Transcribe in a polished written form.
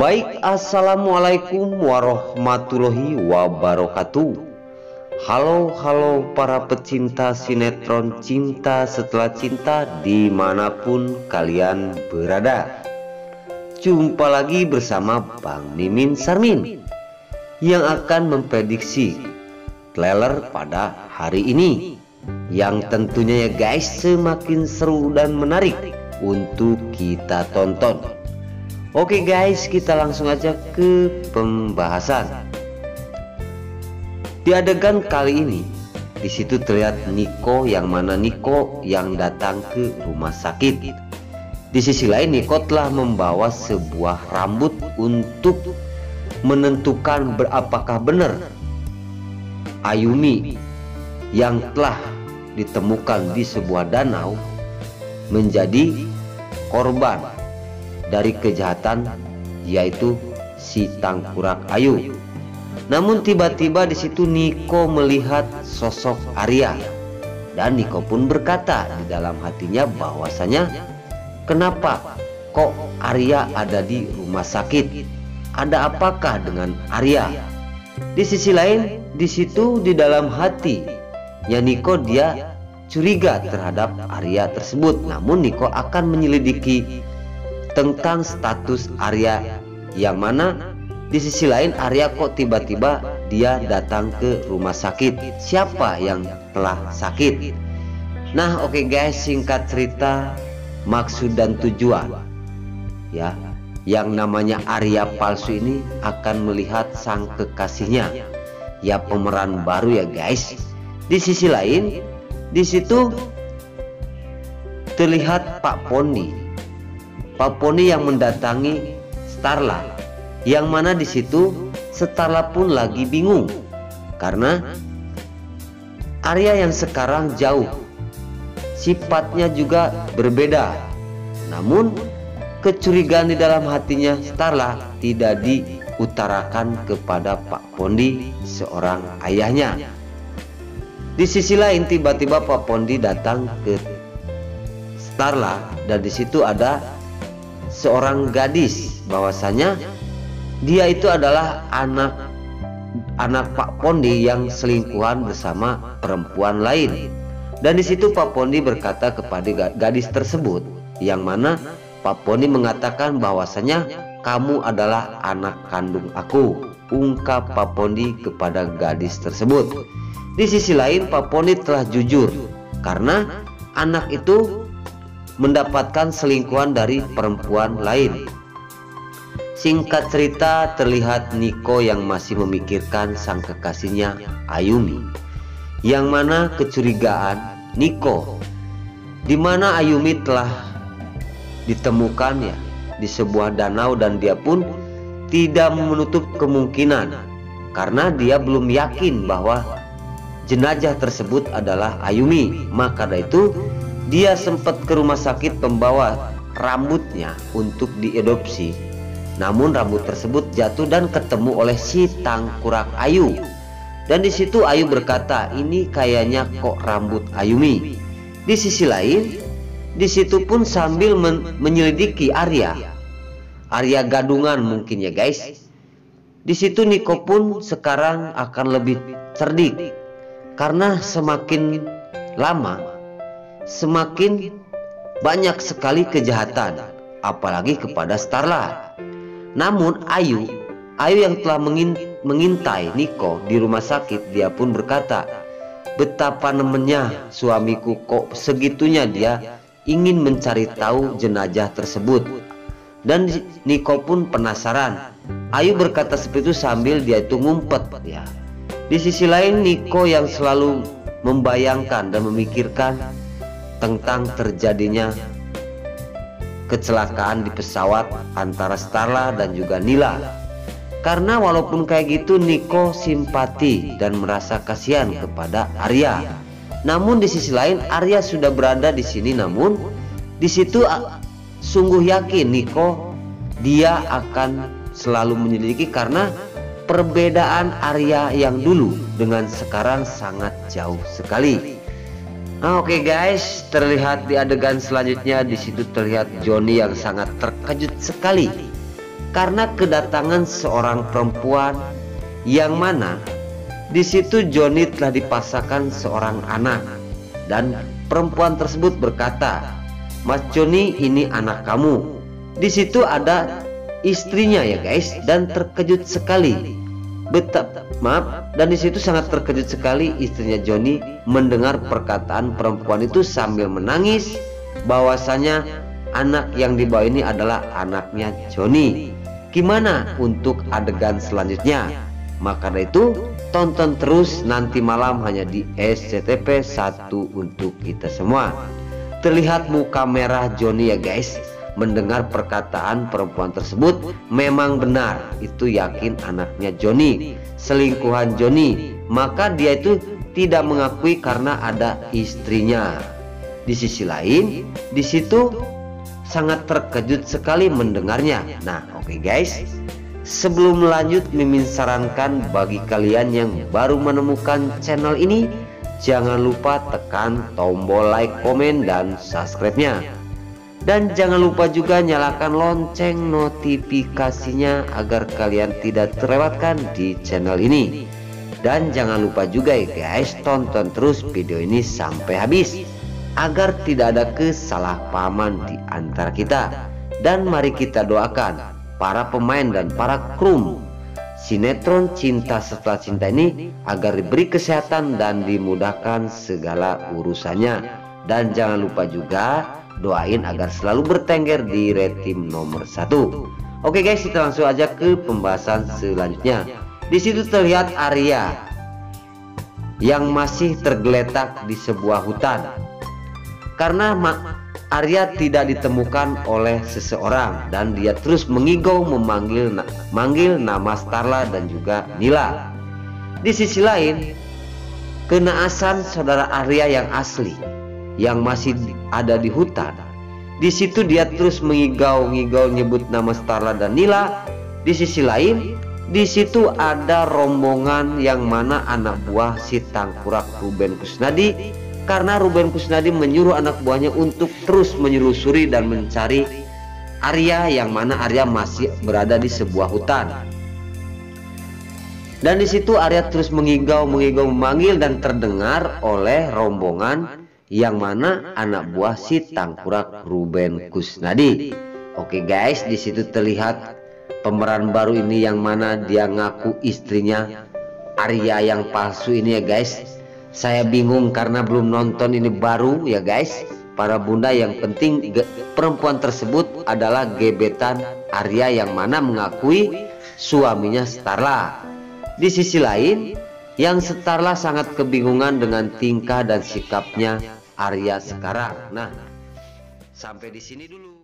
Baik, assalamualaikum warahmatullahi wabarakatuh. Halo para pecinta sinetron Cinta Setelah Cinta dimanapun kalian berada. Jumpa lagi bersama Bang Mimin Sarmin yang akan memprediksi trailer pada hari ini, yang tentunya ya guys semakin seru dan menarik untuk kita tonton. Oke guys, kita langsung aja ke pembahasan. Di adegan kali ini, di situ terlihat Niko, yang mana Niko yang datang ke rumah sakit. Di sisi lain, Niko telah membawa sebuah rambut untuk menentukan apakah benar Ayumi yang telah ditemukan di sebuah danau menjadi korban dari kejahatan, yaitu si Tangkurak Ayu. Namun tiba-tiba di situ Niko melihat sosok Arya, dan Niko pun berkata di dalam hatinya bahwasanya, kenapa kok Arya ada di rumah sakit? Ada apakah dengan Arya? Di sisi lain, di situ di dalam hatinya Niko dia curiga terhadap Arya tersebut. Namun Niko akan menyelidiki tentang status Arya, yang mana di sisi lain Arya kok tiba-tiba dia datang ke rumah sakit. Siapa yang telah sakit? Nah oke guys, singkat cerita, maksud dan tujuan ya, yang namanya Arya palsu ini akan melihat sang kekasihnya, ya pemeran baru ya guys. Di sisi lain, di situ terlihat Pak Pondi yang mendatangi Starla, yang mana di situ Starla pun lagi bingung karena Arya yang sekarang jauh, sifatnya juga berbeda. Namun kecurigaan di dalam hatinya Starla tidak diutarakan kepada Pak Pondi, seorang ayahnya. Di sisi lain, tiba-tiba Pak Pondi datang ke Starla, dan di situ ada seorang gadis, bahwasanya dia itu adalah anak Pak Pondi yang selingkuhan bersama perempuan lain. Dan di situ Pak Pondi berkata kepada gadis tersebut, yang mana Pak Pondi mengatakan bahwasanya kamu adalah anak kandung aku, ungkap Pak Pondi kepada gadis tersebut. Di sisi lain, Pak Pondi telah jujur karena anak itu mendapatkan selingkuhan dari perempuan lain. Singkat cerita, terlihat Niko yang masih memikirkan sang kekasihnya Ayumi, yang mana kecurigaan Niko di mana Ayumi telah ditemukan ya di sebuah danau, dan dia pun tidak menutup kemungkinan karena dia belum yakin bahwa jenazah tersebut adalah Ayumi. Maka dari itu dia sempat ke rumah sakit membawa rambutnya untuk diadopsi. Namun rambut tersebut jatuh dan ketemu oleh si Tangkurak Ayu. Dan di situ Ayu berkata, ini kayaknya kok rambut Ayumi. Di sisi lain, di situ pun sambil menyelidiki Arya gadungan mungkin ya guys. Di situ Niko pun sekarang akan lebih cerdik karena semakin lama semakin banyak sekali kejahatan, apalagi kepada Starla. Namun Ayu yang telah mengintai Niko di rumah sakit, dia pun berkata, betapa nemennya suamiku kok segitunya dia ingin mencari tahu jenazah tersebut. Dan Niko pun penasaran. Ayu berkata seperti itu sambil dia itu ngumpet ya. Di sisi lain, Niko yang selalu membayangkan dan memikirkan tentang terjadinya kecelakaan di pesawat antara Starla dan juga Nila. Karena walaupun kayak gitu, Niko simpati dan merasa kasihan kepada Arya. Namun di sisi lain, Arya sudah berada di sini. Namun di situ sungguh yakin Niko dia akan selalu menyelidiki karena perbedaan Arya yang dulu dengan sekarang sangat jauh sekali. Oke guys, terlihat di adegan selanjutnya, di situ terlihat Johnny yang sangat terkejut sekali karena kedatangan seorang perempuan yang mana di situ Joni telah dipasangkan seorang anak, dan perempuan tersebut berkata, "Mas Joni, ini anak kamu." Di situ ada istrinya ya guys, dan terkejut sekali. Dan di situ sangat terkejut sekali istrinya Joni mendengar perkataan perempuan itu sambil menangis bahwasanya anak yang dibawa ini adalah anaknya Joni. Gimana untuk adegan selanjutnya? Maka dari itu tonton terus nanti malam hanya di SCTV 1 untuk kita semua. Terlihat muka merah Joni ya guys mendengar perkataan perempuan tersebut. Memang benar itu yakin anaknya Joni, selingkuhan Joni. Maka dia itu tidak mengakui karena ada istrinya. Di sisi lain di situ sangat terkejut sekali mendengarnya. Nah oke guys, sebelum lanjut, Mimin sarankan bagi kalian yang baru menemukan channel ini, jangan lupa tekan tombol like, komen, dan subscribe-nya. Dan jangan lupa juga nyalakan lonceng notifikasinya agar kalian tidak terlewatkan di channel ini. Dan jangan lupa juga ya guys, tonton terus video ini sampai habis agar tidak ada kesalahpahaman di antara kita. Dan mari kita doakan para pemain dan para kru sinetron Cinta Setelah Cinta ini agar diberi kesehatan dan dimudahkan segala urusannya. Dan jangan lupa juga doain agar selalu bertengger di Retim nomor 1. Oke guys, kita langsung aja ke pembahasan selanjutnya. Di situ terlihat Arya yang masih tergeletak di sebuah hutan karena Arya tidak ditemukan oleh seseorang, dan dia terus mengigau memanggil nama Starla dan juga Nila. Di sisi lain, kenaasan saudara Arya yang asli yang masih ada di hutan. Di situ dia terus mengigau nyebut nama Starla dan Nila. Di sisi lain, di situ ada rombongan yang mana anak buah si tangkurak Ruben Kusnadi, karena Ruben Kusnadi menyuruh anak buahnya untuk terus menyelusuri dan mencari Arya, yang mana Arya masih berada di sebuah hutan. Dan di situ Arya terus mengigau memanggil dan terdengar oleh rombongan yang mana anak buah si tangkurak Ruben Kusnadi. Oke guys, di situ terlihat pemeran baru ini yang mana dia ngaku istrinya Arya yang palsu ini ya guys. Saya bingung karena belum nonton, ini baru ya guys. Para bunda, yang penting perempuan tersebut adalah gebetan Arya yang mana mengakui suaminya Starla. Di sisi lain, yang Starla sangat kebingungan dengan tingkah dan sikapnya Arya sekarang. Nah, sampai di sini dulu.